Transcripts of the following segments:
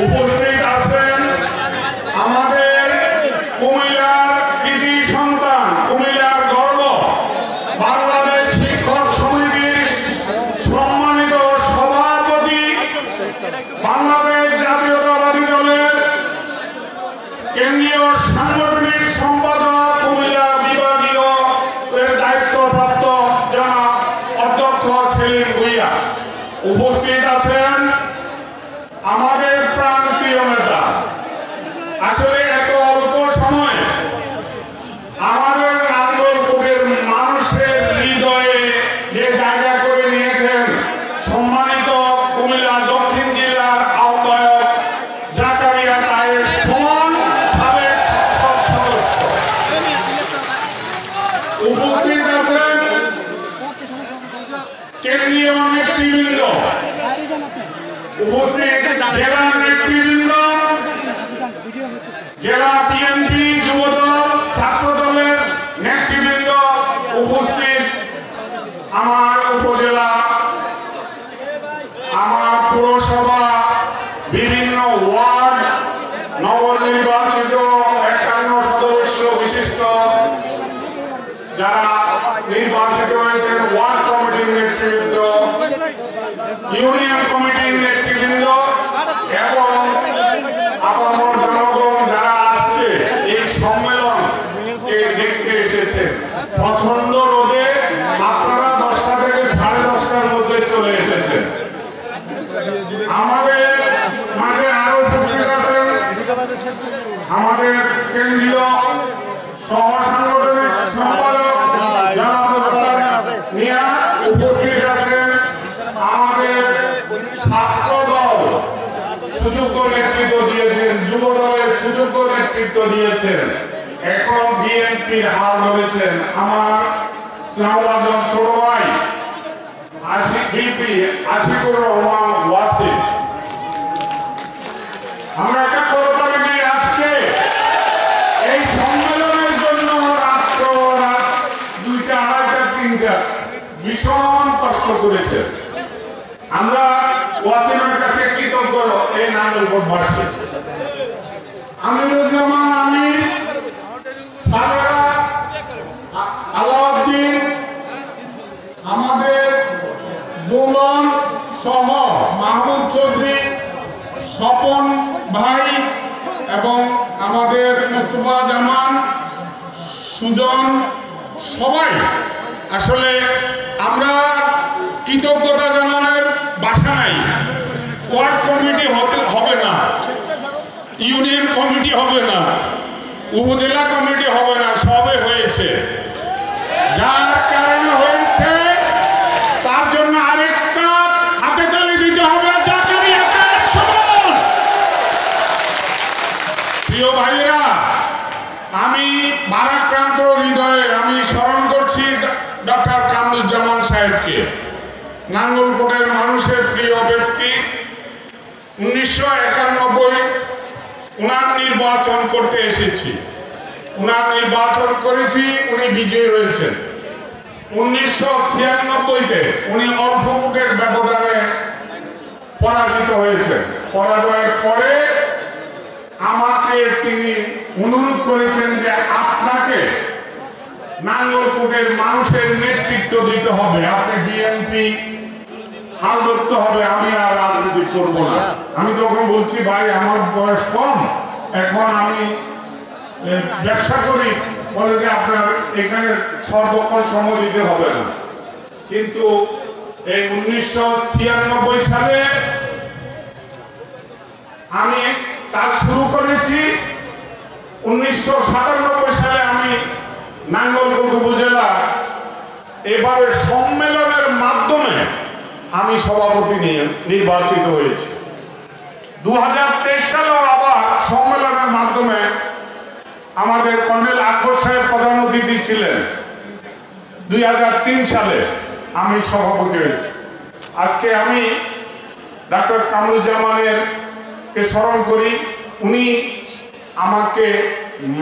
উপস্থিত আছেন আমাদের কুমিল্লার কৃতি সন্তান, কুমিল্লার গর্ব, বাংলাদেশ শিক্ষক সমিতির সম্মানিত সভাপতি, বাংলাদেশ জাতীয়তাবাদী দলের কেন্দ্রীয় সাংগঠনিক সম্পাদক, কুমিল্লা বিভাগীয় এর দায়িত্বপ্রাপ্ত জনাব অধ্যক্ষ সেলিম ভূঁইয়া। উপস্থিত আছেন আমাদের প্রাণপ্রিয় নেতা। আসলে এত অল্প সময় আমাদের নাঙ্গলকোটের মানুষের হৃদয়ে যে জায়গা করে নিয়েছেন সম্মানিত কুমিল্লা দক্ষিণ জেলার আহ্বায়ক জাকারিয়া তায়ের সুমন সাবেক সংসদ সদস্য। উপস্থিত আছেন কেন্দ্রীয় নেতৃবৃন্দ, উপস্থিত জেলা নেতৃবৃন্দ, জেলা বিএনপি, যুবদল, ছাত্র দলের নেতৃবৃন্দ, উপস্থিত আমার উপজেলা, আমার পৌরসভা, বিভিন্ন ওয়ার্ড, নবনির্বাচিত 51 সদস্য বিশিষ্ট যারা নির্বাচিত হয়েছেন, ওয়ার্ড কমিটির নেতৃবৃন্দ, ইউনিয়ন কমিটির নেতৃবৃন্দ এবং আপামর জনগণ যারা আজকে এই সম্মেলনকে দেখতে এসেছেন। প্রচন্ড রোদে আপনারা 10টা থেকে 10:30টার মধ্যে চলে এসেছেন। আমাদের মাঝে আরো উপস্থিত আছেন আমাদের কেন্দ্রীয় সহ সাংগঠনিক সম্পাদক জনাব মিয়া। উপস্থিত আছেন আমাদের ছাত্র দল সুযোগ্য নেতৃত্ব দিয়েছেন, যুব দলের সুযোগ্য নেতৃত্ব দিয়েছেন, এখন বিএনপির হাল ধরেছেন আমার স্নেহভাজন ছোট ভাই আশিকুর রহমান ওয়াসিম। আমরা একটা করতে যে আজকে এই সম্মেলনের জন্য রাত 2টা, 2:30, 3টা ভীষণ কষ্ট করেছে। আমরা ওয়াসিমের কাছে কৃতজ্ঞ এই নাঙ্গলকোটবাসী। আমিরুজ্জামান আমির, সালেরা, আলাউদ্দিন, আমাদের বুলন সহ মাহবুব চৌধুরী, স্বপন ভাই এবং আমাদের মোস্তফা জামান, সুজন, সবাই আসলে আমরা কৃতজ্ঞতা জানানোর ভাষা নাই। ওয়ার্ড কমিটি হবে না, ইউনিয়ন কমিটি হবে না, উপজেলা কমিটি হবে না, সবে হয়েছে। যার কারণে হয়েছে তার জন্য আরেকটা হাতে তালি দিতে হবে। প্রিয় ভাইরা, আমি ভারাক্রান্ত হৃদয়ে আমি স্মরণ করছি ডক্টর কামরুজ্জামান সাহেবকে, নাঙ্গলকোটের মানুষের প্রিয় ব্যক্তি। 1991 উনার নির্বাচন করতে এসেছি, উনার নির্বাচন করেছি, উনি বিজয়ী হয়েছেন। 1996-তে উনি অল্প ভোটের ব্যবধানে পরাজিত হয়েছেন। পরাজয়ের পরে আমাকে তিনি অনুরোধ করেছেন যে আপনাকে নাঙ্গলকোটের মানুষের নেতৃত্ব দিতে হবে, আপনি বিএনপি হাল ধরতে হবে, আমি আর রাজনীতি করবো না। আমি তখন বলছি ভাই আমার বয়স কম, এখন আমি ব্যবসা করি, বলে যে আপনার এখানে সর্বক্ষণ সময় দিতে হবে না। কিন্তু এই 1996 সালে আমি কাজ শুরু করেছি। 1997 সালে আমি নাঙ্গলকোট উপজেলা এবারে সম্মেলনের মাধ্যমে আমি সভাপতি নিয়ে নির্বাচিত হয়েছি। 2023 সালেও আবার সম্মেলনের মাধ্যমে আমাদের কর্নেল আকবর সাহেব প্রধান অতিথি ছিলেন। 2003 সালে আমি সভাপতি হয়েছি। আজকে আমি ডক্টর কামরুজ্জামানের কে স্মরণ করি। উনি আমাকে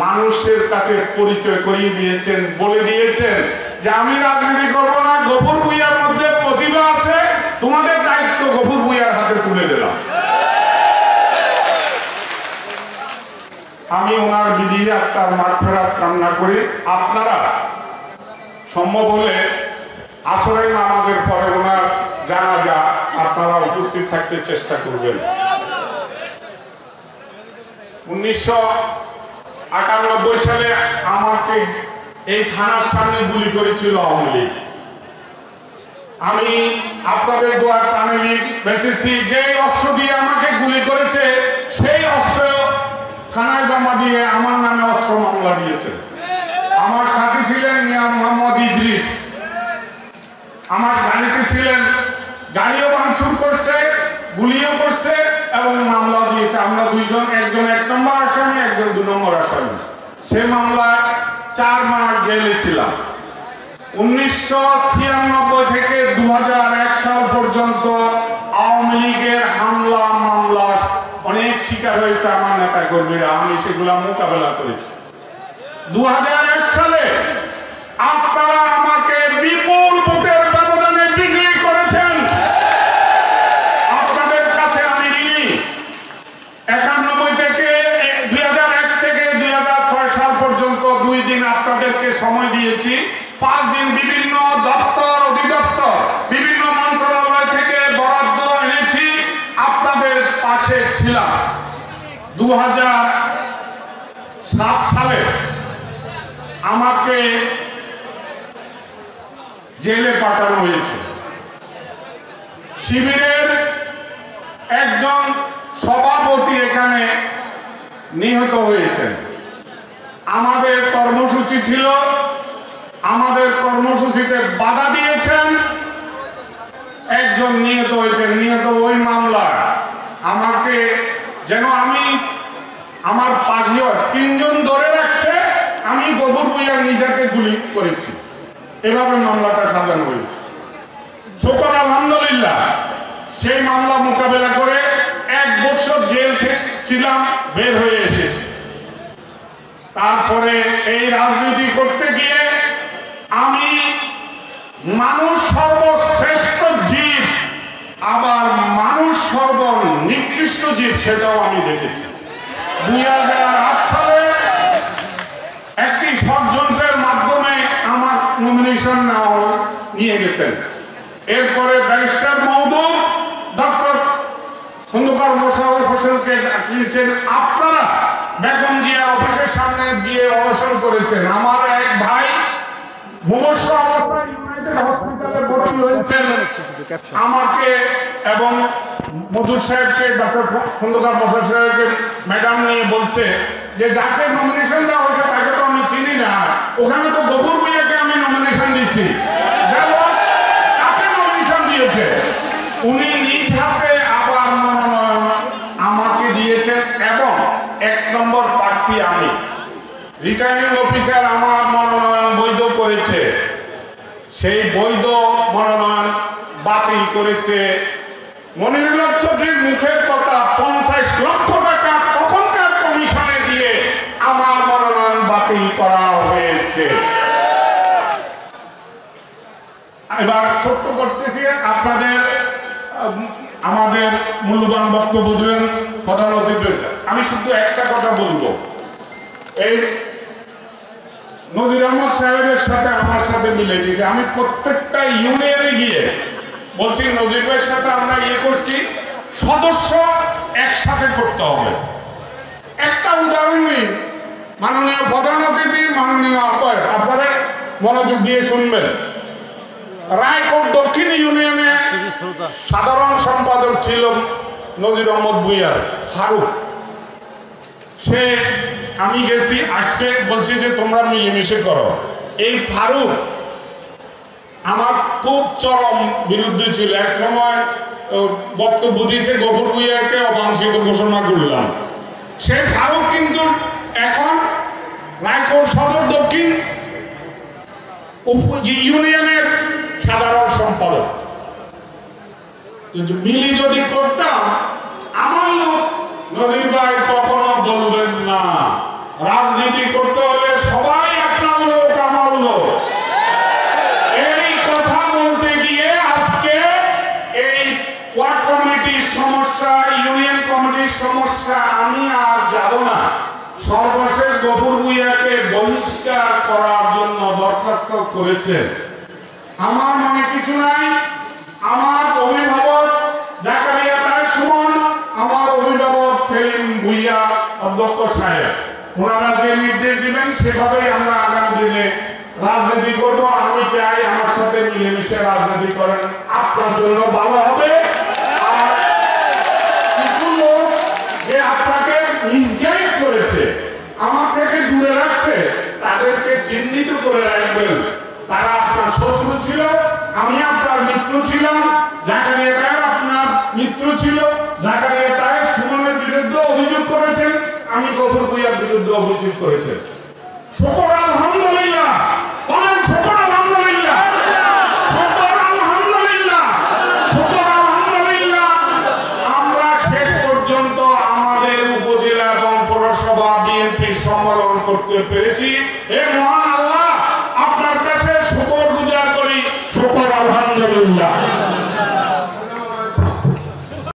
মানুষের কাছে পরিচয় করিয়ে দিয়েছেন, বলে দিয়েছেন যে আমি রাজনীতি করবো না, গফুর ভূঁইয়ার মধ্যে প্রতিভা আছে, তোমাদের দায়িত্ব গফুর ভূঁইয়ার হাতে তুলে দিলাম। আমি ওনার বিধি আত্মার মাগফিরাত কামনা করি। আপনারা সম্ভব হলে আসরের নামাজের পরে ওনার জানাজা আপনারা উপস্থিত থাকতে চেষ্টা করবেন। 1998 সালে আমাকে এই থানার সামনে গুলি করেছিল আওয়ামী লীগ। আমি আপনাদের দোয়ার প্রাণে বেঁচেছি। যে অস্ত্র দিয়ে আমাকে গুলি করেছে সেই অস্ত্র থানায় জমা দিয়ে আমার নামে অস্ত্র মামলা দিয়েছে। আমার সাথী ছিলেন মিয়া মোহাম্মদ ইদ্রিস, আমার গাড়িতে ছিলেন, গাড়িও ভাঙচুর করছে, গুলিও করছে এবং মামলা দিয়েছে। আমরা দুইজন, একজন 1 নম্বর আসামি, একজন 2 নম্বর আসামি। সে মামলায় 4 মাস জেলে ছিলাম। 1996 থেকে 2001 সাল পর্যন্ত আওয়ামী লীগের হামলা মামলা অনেক শিকার হয়েছে আমার নেতা কর্মীরা। আমি সেগুলা মোকাবেলা করেছি। 2001 সালে আপনারা আমাকে বিপুল ভোটের ব্যবধানে বিক্রি করেছেন। আপনাদের কাছে আমি ঋণী। 91 থেকে 2001 থেকে 2006 সাল পর্যন্ত 2 দিন আপনাদেরকে সময় দিয়েছি। 5 দিন বিভিন্ন দপ্তর, অধিদপ্তর, বিভিন্ন মন্ত্রণালয় থেকে বরাদ্দ এনেছি, আপনাদের পাশে ছিলাম। 2007 সালে আমাকে জেলে পাঠানো হয়েছে। শিবিরের একজন সভাপতি এখানে নিহত হয়েছেন। আমাদের কর্মসূচি ছিল, আমাদের কর্মসূচিতে বাধা দিয়েছেন, একজন নিহত হয়েছেন। নিহত ওই মামলায় আমাকে যেন আমি আমার পাশে 3 জন ধরে রাখছে, আমি গফুর ভূঁইয়া নিজেকে গুলি করেছি। এভাবে মামলাটা সাজানো হয়েছে। শুকর আলহামদুলিল্লাহ, সেই মামলা মোকাবেলা করে 1 বছর জেল ছিলাম, বের হয়ে এসেছি। তারপরে এই রাজনীতি করতে গিয়ে আমি মানুষ সর্বশ্রেষ্ঠ জীব, আবার মানুষ সর্বনিকৃষ্ট জীব, সেটাও আমি দেখেছি। 2008 সালে একটি ষড়যন্ত্রের মাধ্যমে আমার নমিনেশন নিয়ে গেছেন। এরপরে ব্যারিস্টার মওদুদ ডক্টর খন্দকার মোশাররফ হোসেনকে ডাকিয়েছেন। আপনারা বেগম জিয়া অফিসের সামনে গিয়ে অনশন করেছেন। আমার এক ভাই মুমূর্ষু অবস্থায় ইউনাইটেড হসপিটালে ভর্তি হয়েছেন। আমাকে এবং মজুর সাহেবকে, ডক্টর খন্দকার মোশাররফ সাহেবকে ম্যাডাম নিয়ে বলছে যে যাকে নমিনেশন দেওয়া হয়েছে তাকে তো আমি চিনি না, ওখানে তো গফুর ভূঁইয়াকে আমি নমিনেশন দিচ্ছি। কাকে নমিনেশন দিয়েছে? উনি নিজ হাতে আবার মনোনয়ন আমাকে দিয়েছেন এবং 1 নম্বর প্রার্থী আমি। রিটার্নিং অফিসার আমার মনোনয়ন বৈধ করেছে। সেই বৈধ মনোনয়ন বাতিল করেছে। মনিরুল হক চৌধুরীর মুখের কথা 50 লক্ষ টাকা তখনকার কমিশনে দিয়ে আমার মনোনয়ন বাতিল করা হয়েছে। এবার ছোট্ট করতেছি, আপনাদের আমাদের মূল্যবান বক্তব্য দেবেন প্রধান অতিথি। আমি শুধু একটা কথা বলবো, এই নজির আহমদ সাহেবের সাথে আমার সাথে মিলে দিয়েছে। আমি প্রত্যেকটা ইউনিয়নে গিয়ে বলছি নজির ভাইয়ের সাথে আমরা করছি, সদস্য একসাথে করতে হবে। একটা উদাহরণ দিন, মাননীয় প্রধান অতিথি, মাননীয় আহ্বায়ক, আপনারা মনোযোগ দিয়ে শুনবেন। রায়পুর দক্ষিণ ইউনিয়নে সাধারণ সম্পাদক ছিল নজির আহমদ ভূঁইয়ার ফারুক। সে আমি গেছি, আসছে, বলছি যে তোমরা মিলেমিশে করো। এই ফারুক আমার খুব চরম বিরুদ্ধে ছিল। এক সময় বক্তব্য দিয়েছে গফুর ভূঁইয়াকে অবাঞ্ছিত ঘোষণা করলাম। সে ফারুক কিন্তু এখন রায়পুর সদর দক্ষিণ ইউনিয়নের সাধারণ সম্পাদক। মিলি যদি করতাম, আমার লোক নজির ভাই কখনো বলবেন না, রাজনীতি করতে হলে সবাই আপনার লোক, আমার লোক। এই কথা বলতে গিয়ে আজকে এই ওয়ার্ড কমিটির সমস্যা, ইউনিয়ন কমিটির সমস্যা আমি আর যাব না। গফুর ভূঁইয়াকে বহিষ্কার করার জন্য দরখাস্ত করেছে, আমার মনে কিছু নাই। আমার অভিভাবক জাকারিয়া তায়েব সুমন, আমার অভিভাবক সেলিম ভূঁইয়া অধ্যক্ষ সাহেব, ওনারা যে নির্দেশ দিবেন সেভাবেই আমরা আগামী দিনে রাজনীতি করব। আমি চাই আমার সাথে মিলেমিশে রাজনীতি করেন, আপনার জন্য ভালো হবে। আর কিছু লোক যে আপনাকে মিসগাইড করেছে, আমার থেকে দূরে রাখছে, তাদেরকে চিহ্নিত করে রাখবেন। তারা আপনার শত্রু ছিল, আমি আপনার মিত্র ছিলাম। জাকারিয়া তায়েব আপনার মিত্র ছিল। জাকারিয়া তায়েব সুমনের বিরুদ্ধে অভিযোগ করেছেন, আমি গফুর ভূঁইয়ার বিরুদ্ধে অভিযোগ করেছেন। শুকর আলহামদুলিল্লাহ, বলেন শুকর আলহামদুলিল্লাহ, শুকর আলহামদুলিল্লাহ, শুকর আলহামদুলিল্লাহ। আমরা শেষ পর্যন্ত আমাদের উপজেলা এবং পৌরসভা বিএনপি সম্মেলন করতে পেরেছি। এ মহান আল্লাহ